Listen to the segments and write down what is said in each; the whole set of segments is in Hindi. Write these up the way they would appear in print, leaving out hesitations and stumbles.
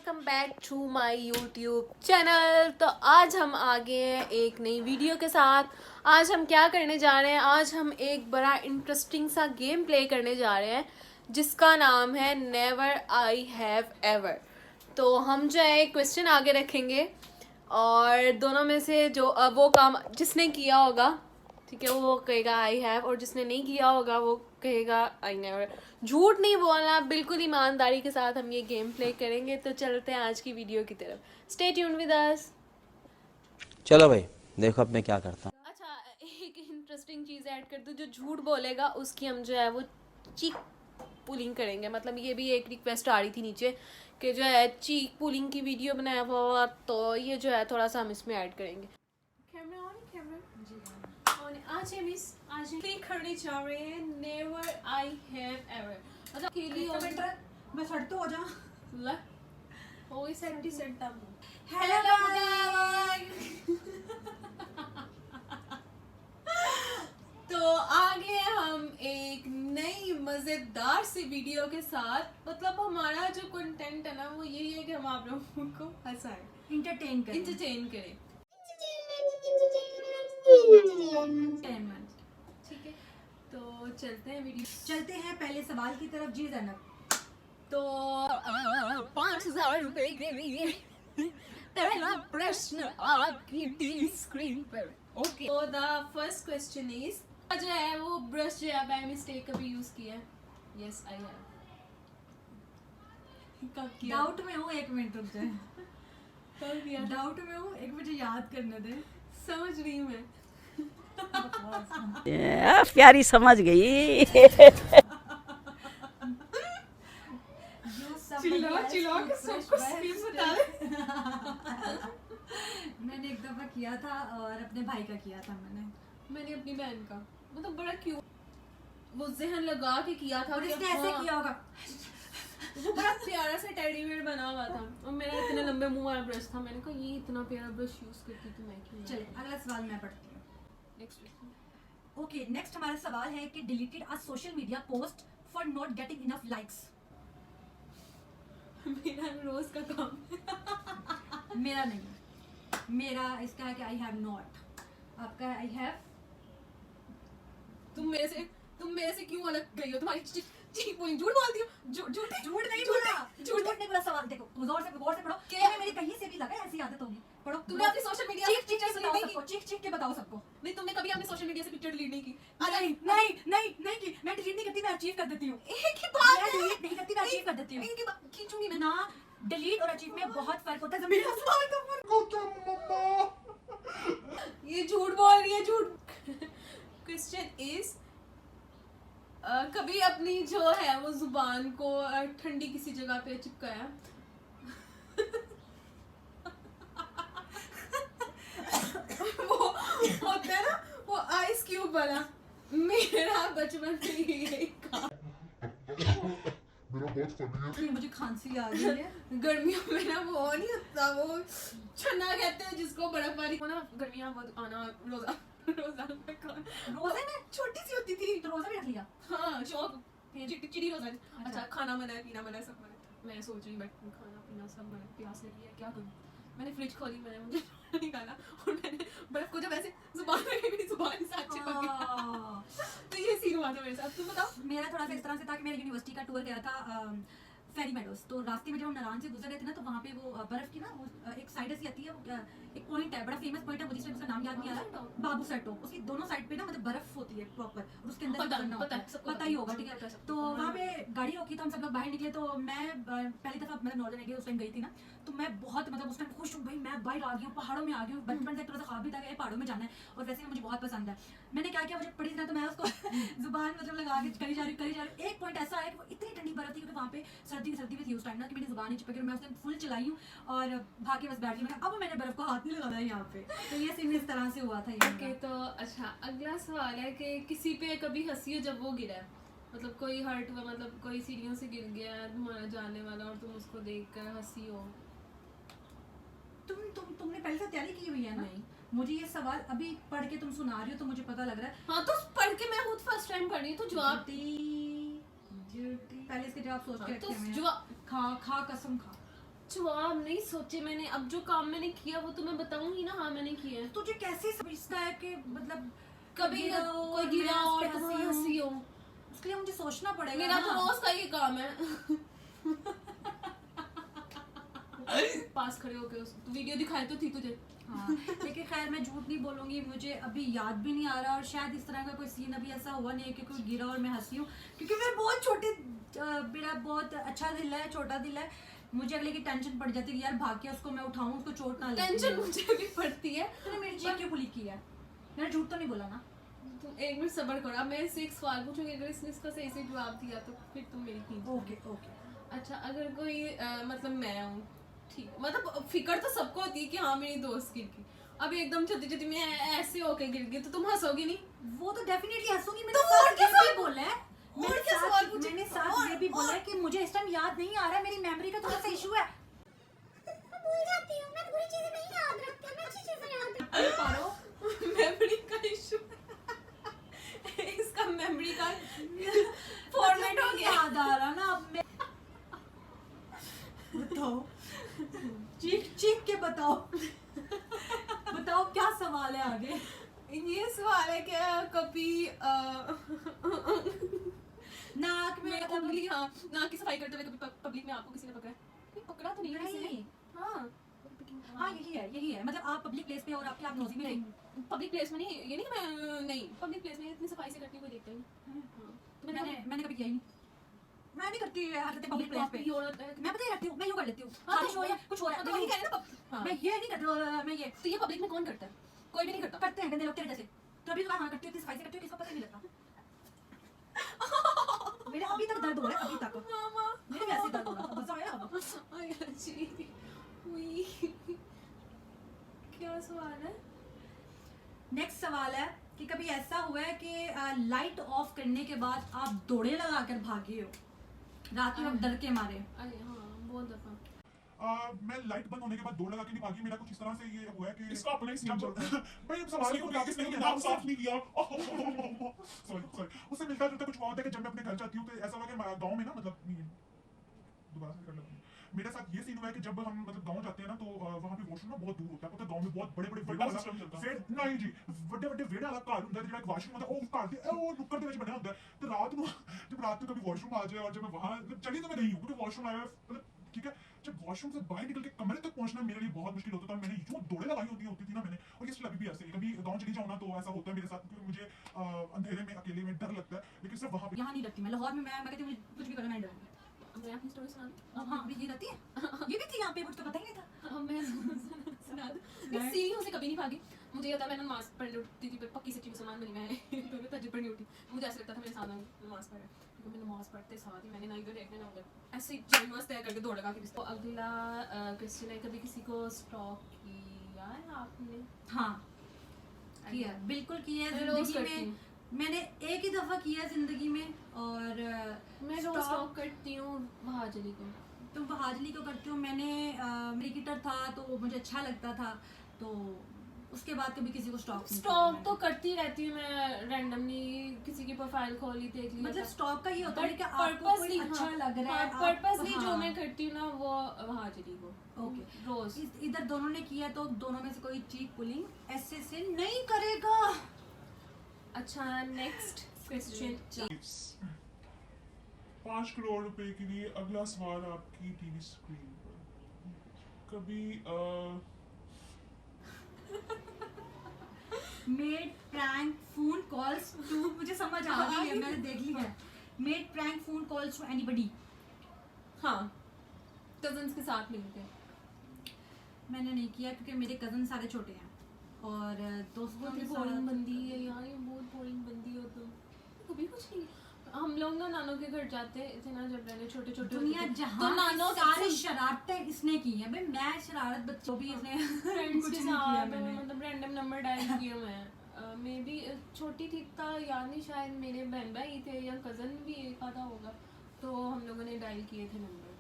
Welcome back to my YouTube channel. तो आज हम आ गए हैं एक नई वीडियो के साथ। आज हम क्या करने जा रहे हैं, आज हम एक बड़ा इंटरेस्टिंग सा गेम प्ले करने जा रहे हैं जिसका नाम है नेवर आई हैव एवर। तो हम जो है एक क्वेश्चन आगे रखेंगे और दोनों में से जो वो काम जिसने किया होगा, ठीक है, वो कहेगा आई हैव, और जिसने नहीं किया होगा वो कहेगा आई नेवर। झूठ नहीं बोलना, बिल्कुल ईमानदारी के साथ हम ये गेम प्ले करेंगे। तो चलते हैं आज की वीडियो की तरफ। Stay tuned with us. चलो भाई देखो अब मैं क्या करता हूँ। अच्छा, एक इंटरेस्टिंग चीज़ ऐड कर दूँ, जो झूठ बोलेगा उसकी हम जो है वो चीक पुलिंग करेंगे। मतलब ये भी एक रिक्वेस्ट आ रही थी नीचे कि जो है चीक पुलिंग की वीडियो बनाया हुआ, तो ये जो है थोड़ा सा हम इसमें ऐड करेंगे। कैमरा ऑन, कैमरा जी आज है मिस, आज प्ले करने जा रहे हैं नेवर आई हैव एवर। मतलब अकेली हो मैं सड़ तो हो जा। ला हो गई सेंटी सेंटा। Hello guys. तो आगे हम एक नई मजेदार सी वीडियो के साथ। मतलब हमारा जो कंटेंट है ना वो यही है कि हम आप लोगों को हंसाएं, इंटरटेन करें। इंटरटेन करें, ठीक है। तो चलते हैं वीडियो, चलते हैं पहले सवाल की तरफ। जी जैनब, तो 5,000 रुपए के लिए पहला प्रश्न आपकी स्क्रीन पर। ओके, तो द फर्स्ट क्वेश्चन इज, जो है वो ब्रश जो है बाय मिस्टेक कभी यूज किया है? Yes I have. कब किया? डाउट में हूँ, एक मिनट रुक जाए। कब किया? डाउट में हूँ, एक मुझे याद करने दे। समझ रही हूँ मैं। प्यारी समझ गई। मैंने एक दफा किया था और अपने भाई का किया था। मैंने अपनी बहन का, मतलब बड़ा क्यूट, वो जहन लगा के किया था। और इसने ऐसे किया होगा। वो बड़ा प्यारा सा टेडी बियर बना हुआ था और मेरा इतने लंबे मुंह वाला ब्रश था। मैंने कहा ये इतना प्यारा ब्रश यूज करती तो मैं क्यों। चले अगला सवाल मैं पढ़ती हूँ। नेक्स्ट। ओके, नेक्स्ट हमारा सवाल है कि deleted a social media post for not getting enough likes. मेरा रोज का काम। मेरा नहीं, मेरा इसका है कि आई हैव नॉट। आपका आई हैव। तुम मेरे से क्यों अलग गई हो? तुम्हारी झूठ बोलती हो। झूठ नहीं बोला। सवाल देखो, गौर से पढ़ो। तुम्हें मेरी कहीं से भी लगा ऐसी आदत होगी। पढ़ो। तुमने अपनी सोशल मीडिया से पिक्चर्स डिलीट नहीं की? चीख के बताओ सबको। नहीं, तुमने कभी अपने सोशल मीडिया से पिक्चर डिलीट नहीं की? नहीं की। मैं डिलीट नहीं करती, मैं अचीव कर देती हूँ। एक ही बात है। मैं डिलीट नहीं करती, मैं अचीव कर देती हूँ। इनकी बात खींचूंगी मैं ना, डिलीट और अचीव में बहुत फर्क होता है। जमीन आसमान का फर्क होता है। ये झूठ बोल रही है, झूठ। क्वेश्चन इज, कभी अपनी जो है वो जुबान को ठंडी किसी जगह पे चिपकाया? वो होता है ना वो आइस क्यूब वाला। मेरा बचपन में यही काम। मेरा बहुत फनी है। मुझे खांसी आ रही है। गर्मियों में ना वो नहीं होता, वो छन्ना कहते हैं जिसको, बर्फबारी को ना गर्मियाँ बहुत आना। रोजा में छोटी सी होती थी तो रोजा भी रख लिया। हाँ, शौक चिड़ी रोजा। अच्छा, खाना मना है, पीना मना है, सब मना है। मैं सोच रही बैठ खाना पीना सब मना है, प्यास लगी है, क्या करूँ? मैंने फ्रिज खोली, मैंने मुझे निकाला और मैंने बर्फ को जब ऐसे जुबान में मेरी जुबान से अच्छे पक गया। तो ये सीन हुआ था मेरे साथ। तुम बताओ। मेरा थोड़ा सा इस तरह से था कि मेरा यूनिवर्सिटी का टूर गया था फेरी मेडोज। तो रास्ते में जब हम नारायण से गुजर रहे थे ना, तो वहाँ पे वो बर्फ की ना वो एक साइड ऐसी आती है, वो एक पॉइंट है, बड़ा फेमस पॉइंट है, मुझे उसका नाम याद नहीं आ रहा। बाबू सेटो, उसकी दोनों साइड पे ना मतलब बर्फ होती है प्रॉपर, और उसके अंदर पता ही होगा, ठीक है। तो वहाँ पे गाड़ी रोकी, तो हम सब लोग बाहर निकले। तो मैं पहली दफा मतलब नॉर्दर्न एरिया उस टाइम गई थी ना, तो मैं बहुत मतलब उस टाइम खुश हूँ भाई, मैं बाहर आ गई हूँ, पहाड़ों में आ गई हूँ। बचपन से थोड़ा सा ख्वाब भी था कि पहाड़ों में जाना है, और वैसे भी मुझे बहुत पसंद है। मैंने क्या किया, मुझे पड़ी ना, तो मैं उसको जुबान मतलब लगा के करी जा रही। एक पॉइंट ऐसा है कि वो इतनी ठंडी बर्फ थी, क्योंकि वहाँ पे सर्दी भी थी उस टाइम ना, कि मेरी जुबान ही चिपक गई। मैं उस टाइम फुल चलाई हूँ और भाग के बस बैठ गई। अब मैंने बर्फ को हाथ नहीं लगाना है यहाँ पे। तो ये सीन इस तरह से हुआ था। ओके, तो अच्छा अगला सवाल है कि किसी पे कभी हंसी हो जब वो गिरा है? मतलब कोई हर्ट हुआ, मतलब कोई सीढ़ियों से गिर गया है तुम्हारा जानने वाला और तुम उसको देखकर हंसी हो? तुमने पहले से तैयारी की हुई है ना? नहीं, मुझे ये सवाल अभी पढ़ के तुम सुना रही हो, तो मुझे पता लग रहा है। हाँ, तो पढ़ के मैं खुद फर्स्ट टाइम पढ़ रही हूँ, तो जवाब पहले इसके जवाब सोच के तो रखे हुए हैं। जवाब खा कसम खा। जवाब नहीं सोचे मैंने। अब जो काम मैंने किया वो तो मैं बताऊंगी ना। हाँ मैंने किया है। तुझे कैसे समझता है कि मतलब कभी कोई गिरा और तुम हंसी हो, उसके लिए मुझे सोचना पड़ेगा मेरा ना। तो रोज का ये काम है। पास खड़े होके उस वीडियो दिखाई तो थी तुझे। हाँ, लेकिन खैर मैं झूठ नहीं बोलूंगी, मुझे अभी याद भी नहीं आ रहा, और शायद इस तरह का कोई सीन अभी ऐसा हुआ नहीं है कि कोई गिरा और मैं हंसी हूँ, क्योंकि मैं बहुत छोटे, मेरा बहुत अच्छा दिल है, छोटा दिल है। मुझे अगले की टेंशन पड़ जाती है कि यार भाग के उसको मैं उठाऊं, उसको चोट ना लगे। टेंशन मुझे भी पड़ती है। तूने मेरी चीख क्यों पुलिस की है? मैंने झूठ तो नहीं बोला ना? तुम एक मिनट सब्र करो। अब मैं इससे एक सवाल पूछूंगी, अगर इसने इसका सही से जवाब दिया तो फिर तुम मेरी खींच। Okay okay. अच्छा, अगर कोई मतलब मैं हूँ, ठीक, मतलब फिक्र तो सबको होती है कि हाँ मेरी दोस्त गिर गई। अब एकदम छोटी छोटी मैं ऐसे होके गिर गई तो तुम हंसोगी नहीं? वो तो डेफिनेटली हंसूंगी। मैंने तो और क्या साथ ये भी सवाल- बोला है, और क्या सवाल पूछे? मैंने साथ ये भी बोला है कि मुझे इस टाइम याद नहीं आ रहा है, मेरी मेमोरी का थोड़ा सा इशू है। भूल जाती हूँ मैं, बुरी चीजें नहीं याद रखती, मैं अच्छी चीजें याद रखती अरे पारो, मेमोरी का इशू। इसका मेमोरी का फॉर्मेट हो गया। याद आ रहा ना अब मैं। बताओ, चीख चीख के बताओ। बताओ क्या सवाल है आगे? ये सवाल है क्या कभी नाक में मैं मतलब उंगली, हाँ, नाक की सफाई करते हुए कभी पब्लिक में आपको किसी ने पकड़ा है? नहीं, पकड़ा तो नहीं है किसी ने। नहीं। हाँ हाँ यही है मतलब आप पब्लिक प्लेस पे और आपके आप नोजी में नहीं, पब्लिक प्लेस में नहीं, ये नहीं कि मैं नहीं, पब्लिक प्लेस में इतनी सफाई से करती कोई देखता ही नहीं। हाँ, तो मैंने कभी किया ही नहीं। मैं नहीं करती हरकतें पब्लिक प्लेस पे। ये औरत है। मैं पता है करती हूँ, मैं यूँ कर लेती हूँ, हाँ, बारिश हो या कुछ हो रहा है तो मैं वही यूँ- कह रहे हैं ना हाँ। मैं ये नहीं करती, मैं ये तो ये पब्लिक में कौन करता है? कोई भी नहीं करता। करते हैं गंदे लोग तेरे जैसे। तो अभी तो हाँ करती हूँ, इतनी सफाई से करती हूँ, किसको पता ही नहीं लगता। मेरे अभी तक दर्द हो रहा है, अभी तक मामा मेरे वैसे दर्द हो रहा है, मजा आया अब। आई अच्छी हुई। क्या सवाल है? नेक्स्ट सवाल है कि कभी ऐसा हुआ है कि लाइट ऑफ करने के बाद आप दौड़े लगा कर भागे हो रात में डर के मारे? अरे हाँ, बहुत दफा। मैं लाइट बंद होने के बाद दौड़ लगा के नहीं भागी। मेरा कुछ इस तरह से ये हुआ है कि इसका अपना ही सीन चल रहा है। भाई सवाल ही वापस नहीं है, नाम साफ नहीं किया। सॉरी उससे मिलता जुलता कुछ हुआ होता है कि जब मैं अपने घर जाती हूँ तो ऐसा हुआ कि गाँव में ना मतलब दोबारा से कर लेते हैं। मेरे साथ ये सीन हुआ है कि जब हम मतलब गाँव जाते हैं ना तो वहाँ पे वॉशरूम ना बहुत दूर होता है। पता है गाँव में बहुत बड़े बड़े बड़ा सिस्टम चलता है। फिर नहीं जी बड़े बड़े वेड़ वाला घर ਹੁੰਦਾ ਜਿਹੜਾ ਇੱਕ ਵਾਸ਼ਰੂਮ ਹੁੰਦਾ ਉਹ ਘਰ ਦੇ ਉਹ ਨੁੱਕਰ ਦੇ ਵਿੱਚ ਬਣਿਆ ਹੁੰਦਾ ਤੇ ਰਾਤ ਨੂੰ जब रात में कभी वॉशरूम आ जाए और जब मैं वहाँ चली तो मैं नहीं हूँ क्योंकि वॉशरूम आया मतलब ठीक है जब वॉशरूम से बाहर निकल के कमरे तक पहुंचना मेरे लिए बहुत मुश्किल होता था। मैंने यूं दौड़े लगाई होती थी ना मैंने, और ये स्टिल अभी भी ऐसे ही कभी गाँव चली जाऊँ ना तो ऐसा होता है मेरे साथ क्योंकि मुझे अंधेरे में अकेले में डर लगता है। लेकिन सिर्फ वहाँ पे यहाँ नहीं डरती मैं, लाहौर में मैं कहती हूँ मुझे कुछ भी करना नहीं डरूंगी। मैं अपनी स्टोरी सुना। हाँ अभी ये रहती है, ये भी थी यहाँ पे, मुझे तो पता ही नहीं था। मैं सुना दूं। मैं सीढ़ियों से कभी नहीं भागी। मुझे ये था मैं नमाज पढ़ने उठती थी, पक्की सच्ची मुसलमान बनी मैं। मैं तहज्जुद पढ़ने उठी, मुझे ऐसा लगता था मेरे सामने नमाज पढ़ रहा है, क्योंकि मैं नमाज पढ़ते साथ ही मैंने ना इधर देखने ना उधर ऐसे ही जन्मस तय करके दौड़ लगा के। तो अगला क्वेश्चन है, कभी किसी को स्टॉक किया है आपने? हाँ किया, बिल्कुल किया है मैं रोज जिंदगी करती में। हूँ। मैंने एक ही दफा किया जिंदगी में, और मैं रोज स्टॉक करती हूँ बहाजली को। तुम बहाजली को करती हो, मैंने क्रिकेटर था तो मुझे अच्छा लगता था, तो उसके बाद कभी किसी को स्टॉक स्टॉक तो करती रहती हूँ मैं, रैंडमली किसी की प्रोफाइल खोली देख ली। मतलब स्टॉक का ये होता है कि आपको पर्पसली कोई अच्छा लग रहा है, पर्पसली हाँ। जो मैं करती हूँ ना वो बहाजली को। ओके रोज इधर दोनों ने किया तो दोनों में से कोई चीक पुलिंग ऐसे से नहीं करेगा। अच्छा, नेक्स्ट क्वेश्चन। 5 करोड़ रुपए के लिए अगला सवाल आपकी टीवी स्क्रीन पर। कभी made prank phone calls to, मुझे समझ आ गई है, मैंने देख लिया है। Made prank phone calls to anybody. हाँ, कजन्स के साथ मिलते। मैंने नहीं किया क्योंकि मेरे कजन सारे छोटे हैं, और दोस्तों बहुत के बोरिंग साथ बंदी है यार, ये बहुत बोरिंग बंदी हो तुम। कभी कुछ नहीं। हम लोग ना नानों के घर जाते थे ना जब पहले छोटे छोटे दुनिया तो जहाँ नानों की सारी शरारतें इसने की हैं। भाई मैं शरारत बच्चों भी इसने फ्रेंड्स कुछ के नहीं किया साथ मैंने। मतलब रैंडम नंबर डायल किए मैं। मे बी छोटी थी था याद नहीं, शायद मेरे बहन भाई थे या कज़न भी एक आधा होगा, तो हम लोगों ने डायल किए थे नंबर।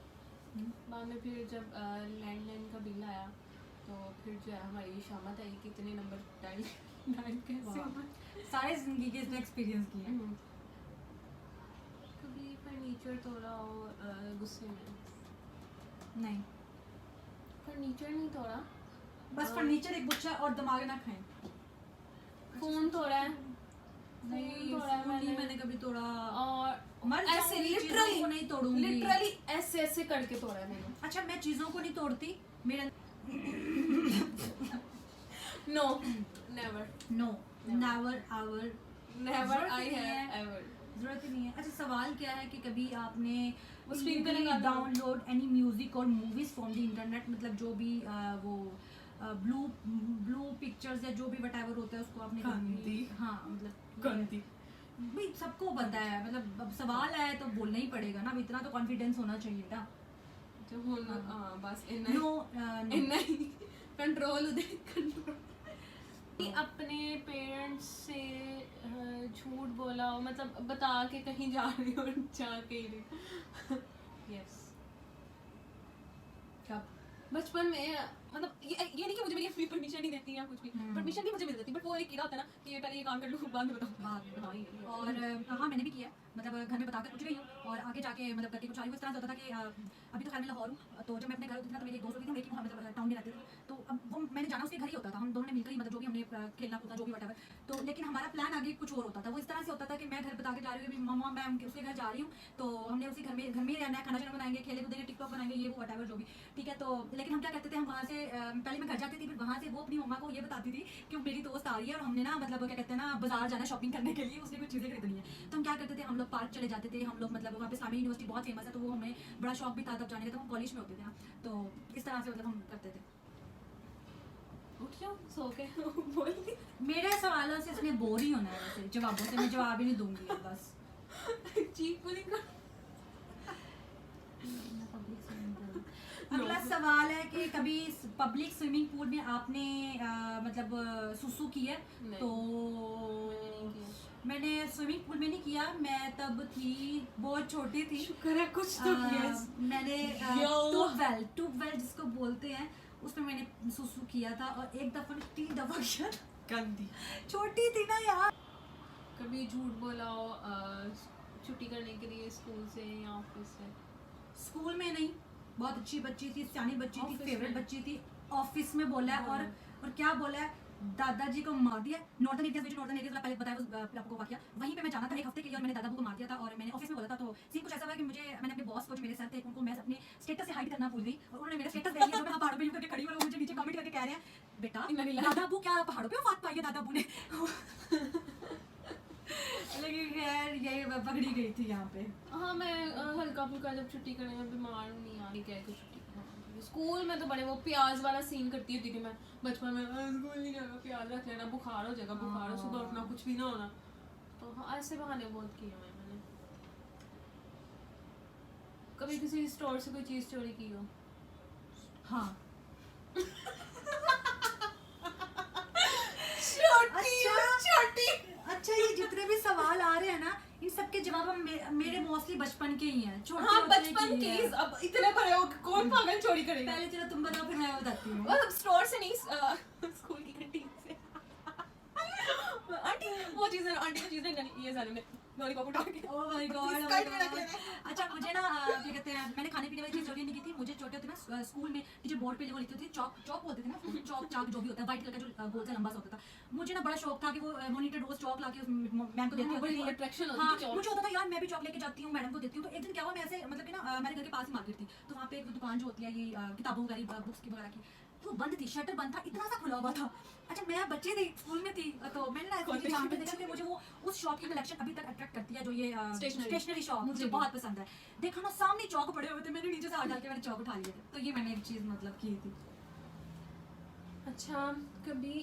बाद में फिर जब लैंडलाइन का बिल आया तो फिर जो है हमारी शामत आई कि इतने नंबर डायल कैसे होगा। सारे जिंदगी के इसने एक्सपीरियंस किए। कभी फर्नीचर तोड़ा हो गुस्से में? नहीं फर्नीचर नहीं तोड़ा, बस फर्नीचर एक बुच्चा और दिमाग ना खाएं। फोन तोड़ा है, नहीं तोड़ा है फोन नहीं मैंने। मैंने कभी तोड़ा। और मर ऐसे जाऊंगी, चीज़ों लिटरली को नहीं तोड़ूंगी। लिटरली ऐसे ऐसे करके तोड़ा है मैंने। अच्छा मैं चीजों को नहीं तोड़ती, मेरा no never no never our never I नहीं हैव है। एवर। जरूरत ही नहीं है। अच्छा सवाल क्या है कि कभी आपने वो screen पे लगा दो। डाउनलोड एनी म्यूजिक और मूवीज फ्रॉम द इंटरनेट, मतलब जो भी वो ब्लू पिक्चर्स या जो भी वटएवर होता है उसको आपने गंदी। हाँ मतलब गंदी। भाई सबको पता है, मतलब अब सवाल आया तो बोलना ही पड़ेगा ना, अब इतना तो कॉन्फिडेंस होना चाहिए था। जो होना बस इतना नो इतना ही कंट्रोल उधर कंट्रोल। अपने पेरेंट्स से झूठ बोला हो, मतलब बता के कहीं जा रही हो जाके यस। कब बचपन में मतलब ये नहीं कि मुझे मेरी अपनी परमिशन नहीं देती या कुछ भी, परमिशन भी मुझे मिल जाती, बट वो एक कीड़ा होता है ना कि पहले ये काम कर लूँ बाद में बताऊँ। और हाँ मैंने भी किया है, मतलब घर में बताकर कुछ गई हूँ और आगे जाके मतलब करके कुछ आई हूँ। इस तरह से होता था कि अभी तो खैर मैं लाहौर हूँ, तो जब मैं अपने घर होती थी ना तो मेरी एक दोस्त होती थी, लेकिन वहाँ मतलब टाउन में रहती थी, तो अब वो मैंने जाना उसके घर ही होता था, हम दोनों ने मिलकर ही मतलब जो भी हमने खेलना कूदना जो भी वटेवर, तो लेकिन हमारा प्लान आगे कुछ और होता था। वो इस तरह से होता था कि मैं घर बता के जा रही हूँ मम्मा मैं उसके घर जा रही हूँ, तो हमने उसी घर में रहना है, खाना शाना बनाएंगे, खेले कूदेंगे, टिकटॉक बनाएंगे, ये वो वटेवर जो भी, ठीक है। तो लेकिन हम क्या करते थे, हम वहाँ से पहले मैं घर जाती थी, फिर वहाँ से वो अपनी मम्मा को ये बताती थी कि मेरी दोस्त आ रही है और हमने ना मतलब क्या कहते हैं ना बाजार जाना शॉपिंग करने के लिए, उसने कुछ चीज़ें खरीदनी है। तो हम क्या करते थे, हम लोग पार्क चले जाते थे, हम लोग मतलब वहाँ पे इस्लामी यूनिवर्सिटी बहुत फेमस है, तो वो हमें बड़ा शौक भी था तब जाने का, तो हम कॉलेज में होते थे ना, तो इस तरह से मतलब हम करते थे। उठ जाओ सो के बोल दी। मेरे सवालों से इसने बोर ही होना है, वैसे जवाबों से मैं जवाब ही नहीं दूंगी अब बस। चीख को नहीं कर। अगला सवाल है कि कभी पब्लिक स्विमिंग पूल में आपने मतलब सुसु की है? नहीं। तो नहीं किया। मैंने स्विमिंग पूल में नहीं किया, मैं तब थी बहुत छोटी थी। शुक्र है कुछ तो किया। मैंने यो। ट्यूबवेल जिसको बोलते हैं उसमें मैंने सुसु किया था, और एक दफा 3 दफा किया था। गंदी। छोटी थी ना यार। कभी झूठ बोला हो छुट्टी करने के लिए स्कूल से या ऑफिस से? स्कूल में नहीं, बहुत अच्छी बच्ची थी, सियानी बच्ची थी, ऑफिस फेवरेट में? बच्ची थी। ऑफिस में बोला है, और क्या बोला है, दादाजी को मार दिया। नॉर्दर्न एरिया में, नॉर्दर्न एरिया पहले बताया फिर आपको वाकया, वहीं पे मैं जाना था 1 हफ्ते के लिए और मैंने दादाबू को मार दिया था, और मैंने ऑफिस में बोला था। तो सीन कुछ ऐसा हुआ कि मैंने अपने बॉस को जो मेरे सर थे उनको मैं अपने स्टेटस से हाइड करना भूल गई, और उन्होंने मेरा स्टेटस देख लिया। जो मैं पहाड़ों पे यूं करके खड़ी हूं, लोग मुझे नीचे कमेंट करके कह रहे हैं, बेटा दादाबू क्या पहाड़ों पे वफात पाई है दादाबू ने। लेकिन खैर ये पकड़ी गई थी यहाँ पे। हाँ मैं हल्का फुल्का जब छुट्टी करने में बीमार नहीं आ रही, कह के छुट्टी। स्कूल में तो बड़े वो प्याज वाला सीन करती होती थी मैं बचपन में, स्कूल नहीं जाना, प्याज रख लेना, बुखार हो जाएगा, बुखार हो, सुबह उठना कुछ भी ना होना। तो हाँ ऐसे बहाने बहुत किए हैं मैंने। कभी किसी स्टोर से कोई चीज चोरी की हो? हाँ अच्छा ये जितने भी सवाल आ रहे हैं ना, इन सबके जवाब हम मेरे मोस्टली बचपन के ही हैं। छोटे हाँ होते बचपन की के हैं। अब इतने बड़े हो कौन पागल चोरी करेगा? पहले चलो तुम बताओ फिर मैं बताती हूँ। मतलब स्टोर से नहीं स्कूल की कैंटीन से। आंटी वो चीज़ें आंटी को चीज़ें ये सारे में लॉलीपॉप उठा के Oh my God, oh skirt my में रख God। लेना। अच्छा मुझे ना क्या कहते हैं, मैंने खाने पीने वाली चीज चोरी नहीं की थी। मुझे छोटे होते ना स्कूल में टीचर बोर्ड पे वो लिखती थी, चौक बोलते थे ना, चौक चाक जो भी होता है, व्हाइट कलर का जो गोल सा लंबा सा होता था। मुझे ना बड़ा शौक था कि वो मॉनिटर रोज चौक लाके मैम को देती बड़ी होती attraction थी। होती हाँ थी चौक। मुझे होता था यार मैं भी चौक लेके जाती हूँ, मैडम को देती हूँ। तो एक दिन क्या हुआ, मैं ऐसे मतलब कि ना मेरे घर के पास ही मार्केट थी, तो वहाँ पे एक दुकान जो होती है ये किताबों वाली बुक्स की वगैरह की, वो बंद थी, शटर बंद था, इतना सा खुला हुआ था। अच्छा मैं बच्ची थी, स्कूल में थी, तो मैंने ना ऐसे जहाँ पे देखा कि मुझे वो उस शॉप की कलेक्शन अभी तक अट्रैक्ट करती है, जो ये स्टेशनरी शॉप मुझे बहुत पसंद है। देखा ना सामने चौक पड़े हुए थे, मैंने नीचे से हाथ डाल के मैंने चौक उठा लिए थे। तो ये मैंने एक चीज मतलब की थी। अच्छा कभी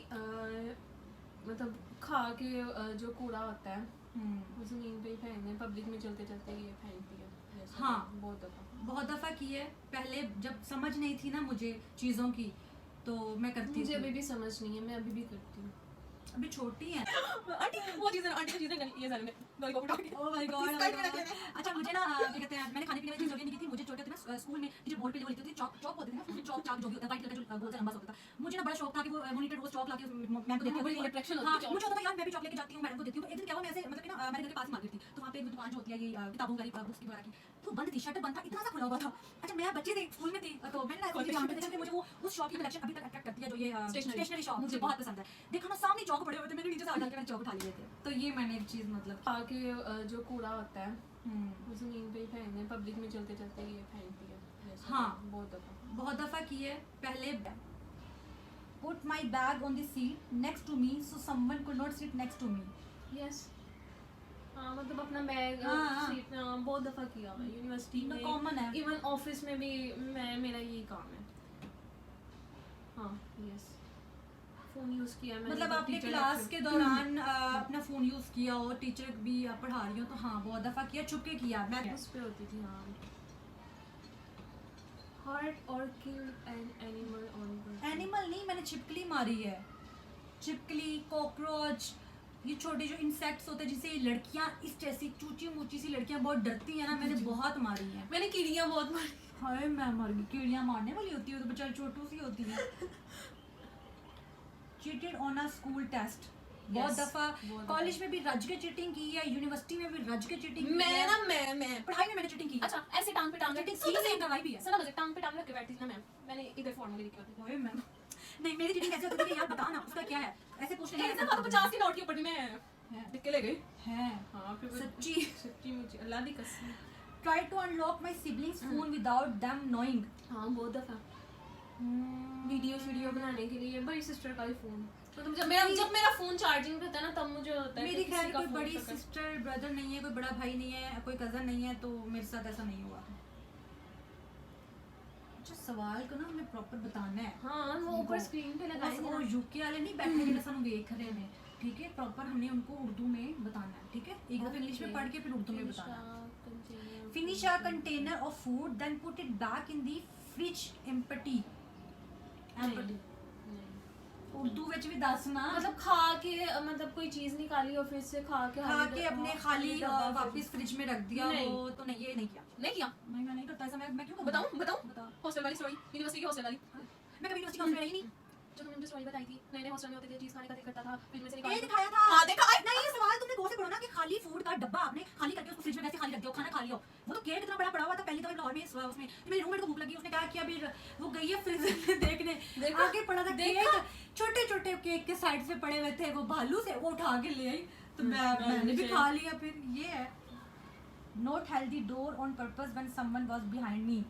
मतलब खा के जो कूड़ा होता है वो जमीन पे ही फेंक दें, पब्लिक में चलते चलते ये फेंक दिया? जैसे हाँ। बहुत दफा की है। पहले जब समझ नहीं थी ना मुझे चीजों की, तो मैं करती मुझे थी। अभी भी समझ नहीं है, मैं अभी भी करती हूँ। अभी छोटी है। आंटी वो चीज़ें आंटी को चीज़ें ये सारे में लॉलीपॉप उठा के Oh my God, oh my skirt में रख God। लेना। अच्छा मुझे ना क्या कहते हैं, मैंने खाने पीने वाली चीज चोरी नहीं की थी। मुझे छोटे होते ना स्कूल में टीचर बोर्ड पे वो लिखती थी, चौक बोलते थे ना, चौक चाक जो भी होता है, व्हाइट कलर का जो गोल सा लंबा सा होता था। मुझे ना बड़ा शौक था कि वो मॉनिटर रोज चौक लाके मैम को देती बड़ी होती attraction थी। होती हाँ थी चौक। मुझे होता था यार मैं भी चौक लेके जाती हूँ, मैडम को देती हूँ। तो एक दिन क्या हुआ, मैं ऐसे मतलब कि ना मेरे घर के पास ही मार्केट थी, तो वहाँ पे एक दुकान जो होती है ये किताबों वाली बुक्स की वगैरह की, वो बंद थी, शटर बंद था, इतना सा खुला हुआ था। अच्छा मैं बच्ची थी, स्कूल में थी, तो मैंने ना थी जहाँ पे देखा कि मुझे वो उस शॉप की कलेक्शन अभी तक अट्रैक्ट करती है, जो ये Stationery। स्टेशनरी शॉप मुझे बहुत पसंद है। देखो ना सामने चौक पड़े हुए थे, मैंने नीचे से हाथ डाल के मैंने चौक उठा लिए थे। तो ये मैंने एक चीज़ मतलब आके जो कूड़ा होता है वो जमीन पे ही फेंकते हैं, पब्लिक में चलते चलते ये फेंक दिया जैसे हाँ। बहुत दफा की है। पहले put my bag on the seat next to me so someone could not sit next to me. Yes. हाँ मतलब अपना बैग हाँ। सीट बहुत दफा किया मैं यूनिवर्सिटी तो में, common है। इवन ऑफिस में भी मेरा यही काम है। हाँ यस, फोन यूज किया मैंने, मतलब जब आपने teacher क्लास lecture- के दौरान अपना फोन यूज किया हो, टीचर भी पढ़ा रही हो तो हाँ बहुत दफा किया, छुप के किया। मैं उस पे होती थी हाँ। हर्ट और kill an animal on animal नहीं, मैंने छिपकली मारी है। छिपकली, कॉकरोच, ये छोटे जो इंसेक्ट्स होते हैं जिसे लड़कियां इस जैसी चूची मूची सी लड़कियां बहुत डरती हैं ना, मैंने बहुत मारी है। मैंने कीड़ियाँ बहुत मारी। हाय मैं मर गई। कीड़ियां मारने वाली होती है तो बेचारी छोटू सी होती है। Cheated on a school test, बहुत Yes, दफा बहुत कॉलेज में भी रज के चीटिंग की है, यूनिवर्सिटी में भी रज के चीटिंग की मैं है। ना मैं पढ़ाई में मैंने चीटिंग की। अच्छा ऐसे टांग पे टांग रख के चीटिंग की करवाई भी है। सुना मुझे टांग पे टांग रख के बैठती थी ना मैंने इधर फॉर्मूले लिखे होते हाय मैम, नहीं मेरी चीटिंग कैसे होती थी कि यार बता ना उसका क्या है, ऐसे पूछने थे। ऐसे तो 50 के नोट के ऊपर भी मैं लिख के ले गई। है। हाँ फिर सच्ची। सच्ची मुझे अल्लाह दी कसम। Try to unlock my siblings phone without them knowing. हाँ बहुत दफा वीडियो बनाने के लिए बड़ी सिस्टर का ही फोन, तो जब मेरा फोन चार्जिंग पे होता है ना तब मुझे होता है मेरी कि खैर किसी का कोई phone बड़ी पकड़- सिस्टर ब्रदर नहीं है, कोई बड़ा भाई नहीं है, कोई कजन नहीं है, तो मेरे साथ ऐसा नहीं हुआ। अच्छा सवाल को ना हमें प्रॉपर बताना है। हाँ वो ऊपर स्क्रीन पे लगाए बस थे वो ना। यूके वाले नहीं बैठने के लिए सानू देख रहे हैं, ठीक है? प्रॉपर हमने उनको उर्दू में बताना है, ठीक है? एक दफा इंग्लिश में पढ़ के फिर उर्दू में बताना है। Finish a container of food then put it back in the fridge empty. Urdu ਵਿੱਚ भी दसना मतलब खा के मतलब कोई चीज निकाली और फिर से खा के अपने खाली वापस फ्रिज में रख दिया नहीं। वो तो नहीं, ये नहीं किया। नहीं किया। नहीं मैं नहीं करता ऐसा। मैं क्यों करूं? बताऊं बता। हॉस्टल वाली स्टोरी, यूनिवर्सिटी की हॉस्टल वाली। मैं कभी यूनिवर्सिटी में रही नहीं। जो तुमने मुझे स्टोरी बताई थी, नए हॉस्टल में होते थे, चीज खाने का दिल करता था, फ्रिज में से ये निकाल दिखाया था। हाँ देखा। नहीं ये सवाल तुमने गौर से पढ़ो ना कि खाली फूड का डब्बा आपने खाली करके उसको फ्रिज में वैसे खाली रख दिया, खाना खा लिया। वो तो केक इतना बड़ा पड़ा हुआ था पहली दफा लाहौर में उसमें, तो मेरी रूममेट को भूख लगी, उसने कहा कि अभी वो गई है फ्रिज में देखने, आगे पड़ा था केक, छोटे छोटे केक के साइड से पड़े हुए थे, वो भालू से वो उठा के ले आई, तो मैंने भी खा लिया। फिर ये है not healthy door on purpose when someone was behind me.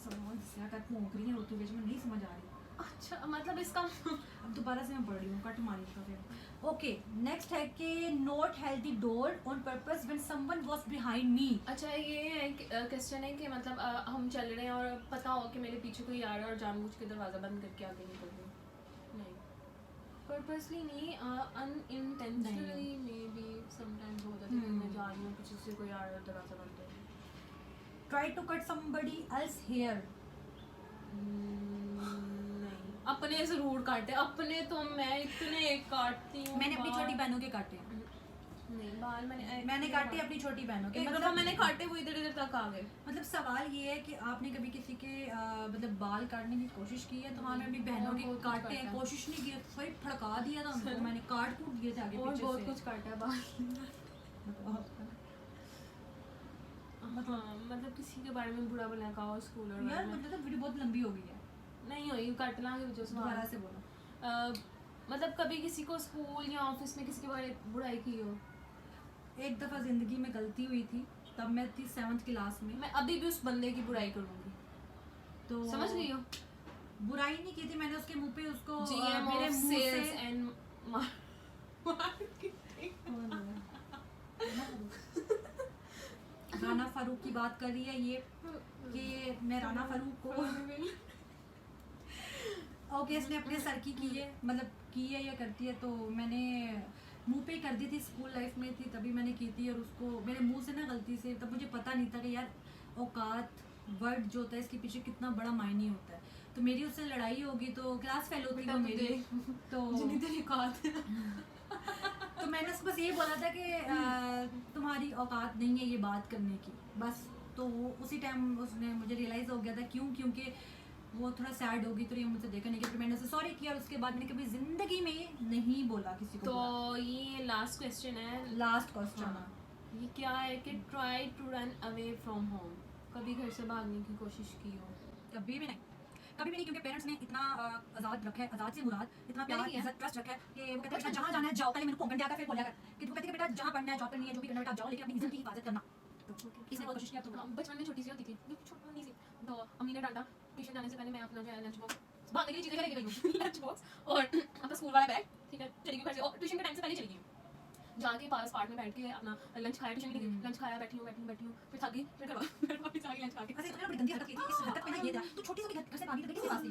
समझ क्या कर भौंक रही है उर्दू में नहीं समझ आ रही। अच्छा मतलब इसका अब दोबारा से मैं पढ़ रही हूँ, कट मारी तो फिर। ओके नेक्स्ट है कि not healthy door on purpose when someone was behind me. अच्छा ये है क्वेश्चन है कि मतलब हम चल रहे हैं और पता हो कि मेरे पीछे कोई आ रहा है और जानबूझ के दरवाजा बंद करके आगे निकल रही हूँ। नहीं पर्पसली नहीं, अनइंटेंशनली मे बी समटाइम्स हो जाता है कि मैं जा रही हूँ पीछे से कोई आ रहा है और दरवाजा बंद कर रही हूँ। Try to cut somebody else hair. नहीं अपने जरूर काटे, अपने तो मैं इतने काटती हूँ। मैंने अपनी बाल- छोटी बहनों के काटे हैं। नहीं बाल मैंने काटे अपनी छोटी बहनों के। एक दफा मैंने काटे वो इधर इधर तक आ गए। मतलब सवाल ये है कि आपने कभी किसी के मतलब बाल काटने की कोशिश की है? तो हाँ मैं अपनी बहनों और के बहुत कुछ काटे हैं, काटा है। कोशिश नहीं की है, फिर फड़का दिया था उनको मैंने, काट कूट दिए थे आगे और पीछे बहुत से। कुछ काटा है बाल। हाँ मतलब किसी के बारे में बुरा भला कहा स्कूल और यार मतलब तो वीडियो बहुत लंबी हो गई है, नहीं हुई काट लांगे जो दोबारा से बोलो। मतलब कभी किसी को स्कूल या ऑफिस में किसी के बारे में बुराई की हो? एक दफ़ा ज़िंदगी में गलती हुई थी, तब मैं थी 7th क्लास में। मैं अभी भी उस बंदे की बुराई करूंगी, तो समझ गई हो? बुराई नहीं की थी मैंने उसके मुंह पे, उसको GM मेरे of मुंह sales से and राना फारूक की बात कर रही है ये कि मैं राना फारूक को ओके इसने अपने सर की है, मतलब की है या करती है, तो मैंने मुंह पे कर दी थी, स्कूल लाइफ में थी तभी मैंने की थी, और उसको मेरे मुंह से ना गलती से, तब मुझे पता नहीं था कि यार औकात वर्ड जो होता है इसके पीछे कितना बड़ा मायने होता है। तो मेरी उससे लड़ाई होगी, तो क्लास फेल होती वो मेरी, तो जितनी तेरी औकात तो मैंने उसको बस ये बोला था कि तुम्हारी औकात नहीं है ये बात करने की, बस। तो वो उसी टाइम उसने मुझे रियलाइज़ हो गया था, क्योंकि वो थोड़ा सैड होगी तो ये मुझसे देखा नहीं कि, फिर मैंने उसे सॉरी किया और उसके बाद मैंने कभी ज़िंदगी में नहीं बोला किसी को। तो ये लास्ट क्वेश्चन है, लास्ट क्वेश्चन हाँ। ये क्या है कि try to run away from home, कभी घर से भागने की कोशिश की हो? कभी भी नहीं, क्योंकि पेरेंट्स ने इतना आजाद रखा है, आजाद से मुराद इतना प्यार, मैंने किया। इज्जत, ट्रस्ट रखा है कि वो कहते हैं जहाँ जाना है जाओ, पहले मेरे को कोंकण दिया कर फिर बोलिया कर कि वो कहते हैं कि बेटा जहाँ पढ़ना है जॉब करनी है जो भी करना है बेटा जाओ, लेकिन अपनी इज्जत की हिफाजत करना। इसने बहुत कोशिश की। अब तुम बताओ। बचपन में छोटी सी होती थी, छोटी सी, तो अम्मी ने डांटा। ट्यूशन जाने से पहले मैं अपना जो है लंच बॉक्स भागने के लिए चीजें लेके गई हूँ लंच बॉक्स और अपना स्कूल वाला बैग, ठीक है, चली गई घर से और ट्यूशन के टाइम से पहले चली गई हूँ। जाके पास पार्ट में बैठ के अपना लंच खाया, ट्यूशन के लिए लंच खाया, बैठी हूँ, फिर थक गई, फिर घर वापस आ गई लंच खा के। ऐसे इतनी बड़ी गंदी हरकत की थी। इस हरकत में ना ये था, तू छोटी सी भी घर से भागी तो किसके पास थी?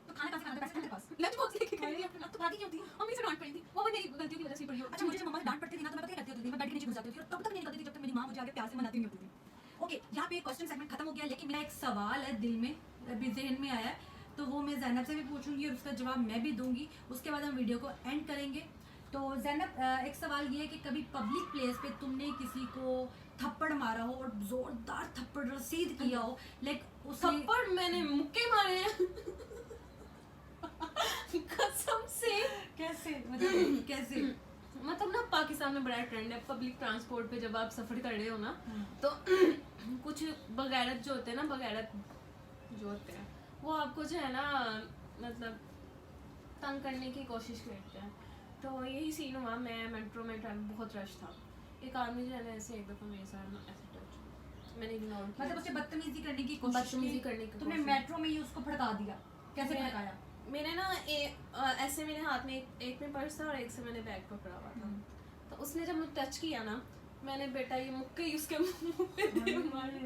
तो खाना कहाँ से खाना था? पैसे तेरे पास। लंच बॉक्स लेके गई अपना, तो भागी क्यों थी? अम्मी से डांट पड़ी थी, वो भी मेरी गलतियों की वजह से पड़ी हो। अच्छा, मुझे जब मम्मा से डांट पड़ती थी ना तो मैं पता क्या करती होती थी, मैं बेड के नीचे घुस जाती थी और तब तक नहीं निकलती थी जब तक मेरी माँ मुझे आगे प्यार से मनाती नहीं होती थी। ओके, यहाँ पे क्वेश्चन सेगमेंट खत्म हो गया, लेकिन मेरा एक सवाल है दिल में, अभी ज़हन में आया है, तो वो मैं ज़ैनब से भी पूछूंगी और उसका जवाब मैं भी दूंगी। उसके बाद हम वीडियो को एंड करेंगे। तो ज़ैनब, एक सवाल ये है कि कभी पब्लिक प्लेस पे तुमने किसी को थप्पड़ मारा हो और जोरदार थप्पड़ रसीद किया हो, लाइक उस थप्पड़ मैंने मुक्के मारे हैं कसम से। कैसे, मतलब कैसे? मतलब ना पाकिस्तान में बड़ा ट्रेंड है पब्लिक ट्रांसपोर्ट पे जब आप सफर कर रहे हो ना, तो कुछ बगैरत जो होते हैं ना, बगैरत जो होते हैं वो आपको जो है ना मतलब तंग करने की कोशिश करते हैं। तो यही सीन हुआ, मैं मेट्रो में बहुत रश था, एक आदमी जो है ना ऐसे एक दफ़ा मेरे साथ ऐसे टच, मैंने इग्नोर किया, मतलब उसे बदतमीजी करने की कोशिश बदतमीजी करने की तुमने कोशिश। मेट्रो में ही उसको भड़का दिया? कैसे मैं- भड़काया? मैंने ना ऐसे मेरे हाथ में एक में पर्स था और एक से मैंने बैग पकड़ा हुआ था, तो उसने जब मुझे टच किया ना, मैंने बेटा ये मुक्के ही उसके मुंह पे दे मारे।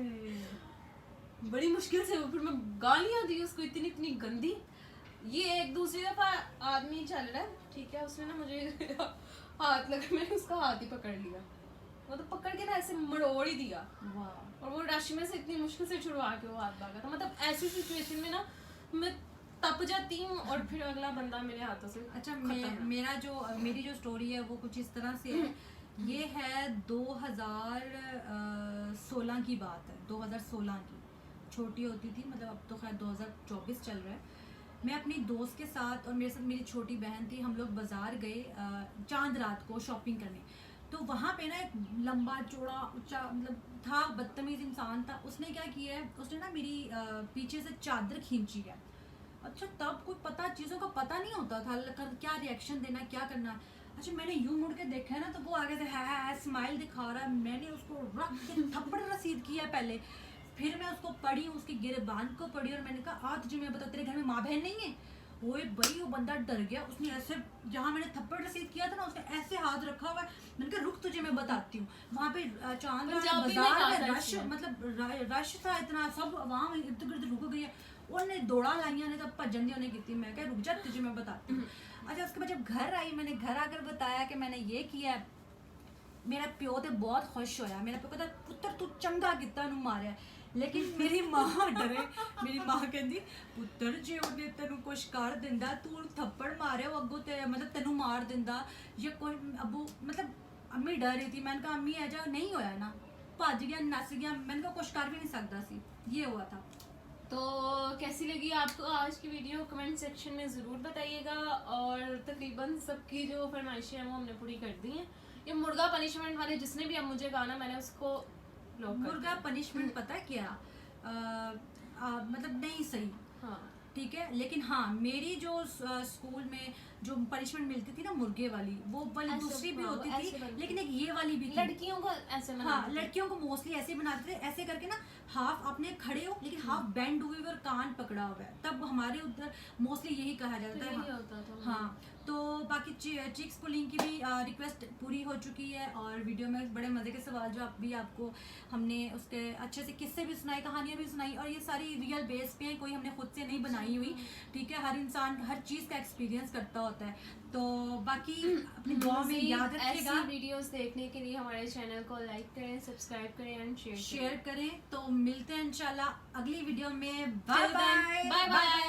बड़ी मुश्किल से, फिर मैं गालियां दी उसको इतनी गंदी। ये एक दूसरी दफा आदमी चल रहा है, ठीक है, उसने ना मुझे हाथ लगा, मैंने उसका हाथ ही पकड़ लिया, वो तो पकड़ के ना ऐसे मरोड़ ही दिया, वाह। और वो रश में से इतनी मुश्किल से छुड़वा के वो हाथ भागा था। मतलब ऐसी सिचुएशन में ना मैं तप जाती हूँ और फिर अगला बंदा मेरे हाथों से अच्छा, खत्म है। मेरी जो स्टोरी है वो कुछ इस तरह से है। ये है 2016 की बात है, 2016 की, छोटी होती थी, मतलब अब तो खैर 2024 चल रहा है। मैं अपनी दोस्त के साथ और मेरे साथ मेरी छोटी बहन थी, हम लोग बाज़ार गए चांद रात को शॉपिंग करने। तो वहाँ पे ना एक लंबा चौड़ा ऊंचा मतलब था, बदतमीज़ इंसान था। उसने क्या किया है, उसने ना मेरी पीछे से चादर खींची है। अच्छा, तब कोई चीज़ों का पता नहीं होता था, क्या रिएक्शन देना, क्या करना। अच्छा, मैंने यूं मुड़ के देखा है ना, तो वो आगे से है स्माइल दिखा रहा है, मैंने उसको रख के थप्पड़ रसीद किया पहले, फिर मैं उसको पढ़ी, उसकी गिरबान को पढ़ी और मैंने कहा आज तुझे मैं बता, तेरे घर में माँ बहन नहीं है? ओए भाई, वो बंदा डर गया, उसने ऐसे, जहाँ मैंने थप्पड़ रसीद किया था ना, उसने ऐसे हाथ रखा हुआ है। मैंने कहा रुक, तुझे मैं बताती हूँ। वहाँ पे चांद पंजाबी में बाजार कहा में था रश, इसने। मतलब रश था इतना, सब वहाँ इर्द गिर्द रुक गई है। उन्हें दौड़ा लाइया ने तब भजन दी उन्हें की, मैं क्या रुक जा, तुझे मैं बताती हूँ। अच्छा, उसके बाद जब घर आई, मैंने घर आकर बताया कि मैंने ये किया है। मेरा प्यो तो बहुत खुश होया, मेरा प्यो कहता पुत्र तू चंगा किता नू मारिया। लेकिन मेरी माँ डरे, मेरी माँ कहती पुत्र जे ਉਹਨੇ ਤੈਨੂੰ ਕੁਛ ਕਰ ਦਿੰਦਾ, ਤੂੰ ਥੱਪੜ ਮਾਰਿਆ, ਉਹ ਅੱਗੋਂ ਤੇ मतलब तेनू मार दिंदा या कोई अबू, मतलब अम्मी डर रही थी। मैंने कहा अम्मी ऐसा नहीं होया ना, भज गया, नस गया, मैंने कहा कुछ कर भी नहीं सकता सी, ये हुआ था। तो कैसी लगी आपको आज की वीडियो, कमेंट सेक्शन में ज़रूर बताइएगा। और तकरीबन सबकी जो फरमाइशें हैं वो हमने पूरी कर दी हैं। ये मुर्गा पनिशमेंट वाले जिसने भी अब मुझे कहा ना, मैंने उसको ब्लॉक कर मुर्गा पनिशमेंट पता है क्या, मतलब नहीं सही, दिया। हाँ, ठीक है, लेकिन हाँ मेरी जो स्कूल में जो पनिशमेंट मिलती थी ना मुर्गे वाली, वो वाली ऐसे, दूसरी भी हाँ, होती ऐसे थी, बनती लेकिन एक ये वाली भी थी। लड़कियों को ऐसे हाँ, बनाते थे। लड़कियों को मोस्टली ऐसे ही बनाते थे, ऐसे करके ना हाफ अपने खड़े हो लेकिन हाफ बैंड हुए हुए और कान पकड़ा हुआ है। तब हमारे उधर मोस्टली यही कहा जाता तो है। यही होता था। हाँ, तो बाकी चिक्स पुलिंग की भी रिक्वेस्ट पूरी हो चुकी है और वीडियो में बड़े मज़े के सवाल जो आपको हमने उसके अच्छे से किस्से भी सुनाए, कहानियाँ भी सुनाई, और ये सारी रियल बेस पे हैं, कोई हमने खुद से नहीं बनाई हुई, ठीक है। हर इंसान हर चीज़ का एक्सपीरियंस करता होता है। तो बाकी अपनी दुआ में याद रखिएगा, ऐसी वीडियोस देखने के लिए हमारे चैनल को लाइक करें, सब्सक्राइब करें एंड शेयर शेयर करें। तो मिलते हैं इंशाल्लाह अगली वीडियो में। Bye bye bye.